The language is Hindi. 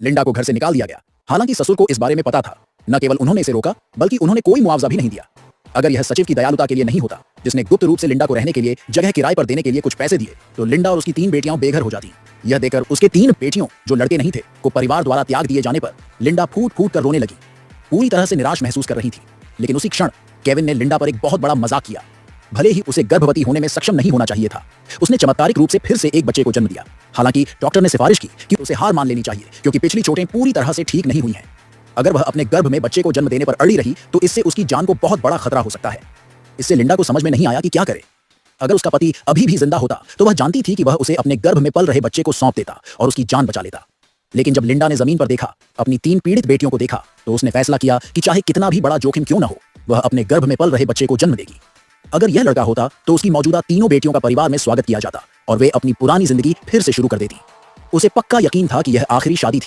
लिंडा को घर से निकाल दिया गया। हालांकि ससुर को इस बारे में पता था। न केवल उन्होंने इसे रोका, बल्कि उन्होंने कोई मुआवजा भी नहीं दिया। अगर यह सचिव की दयालुता के लिए नहीं होता, जिसने गुप्त रूप से लिंडा को रहने के लिए जगह किराए पर देने के लिए कुछ पैसे दिए, तो लिंडा और उसकी 3 बेटियां बेघर हो जाती। यह देखकर उसके 3 बेटियों, जो लड़के नहीं थे, को परिवार द्वारा त्याग दिए जाने पर लिंडा फूट फूट कर रोने लगी। पूरी तरह से निराश महसूस कर रही थी। लेकिन उसी क्षण केविन ने लिंडा पर एक बहुत बड़ा मजाक किया। भले ही उसे गर्भवती होने में सक्षम नहीं होना चाहिए था, उसने चमत्कारिक रूप से फिर से एक बच्चे को जन्म दिया। हालांकि डॉक्टर ने सिफारिश की कि उसे हार मान लेनी चाहिए, क्योंकि पिछली चोटें पूरी तरह से ठीक नहीं हुई हैं। अगर वह अपने गर्भ में बच्चे को जन्म देने पर अड़ी रही, तो इससे उसकी जान को बहुत बड़ा खतरा हो सकता है। इससे लिंडा को समझ में नहीं आया कि क्या करे। अगर उसका पति अभी भी जिंदा होता, तो वह जानती थी कि वह उसे अपने गर्भ में पल रहे बच्चे को सौंप देता और उसकी जान बचा लेता। लेकिन जब लिंडा ने जमीन पर देखा, अपनी 3 पीड़ित बेटियों को देखा, तो उसने फैसला किया कि चाहे कितना भी बड़ा जोखिम क्यों न हो, वह अपने गर्भ में पल रहे बच्चे को जन्म देगी। अगर यह लड़का होता, तो उसकी मौजूदा 3 बेटियों का परिवार में स्वागत किया जाता और वे अपनी पुरानी जिंदगी फिर से शुरू कर देती। उसे पक्का यकीन था कि यह आखिरी शादी थी,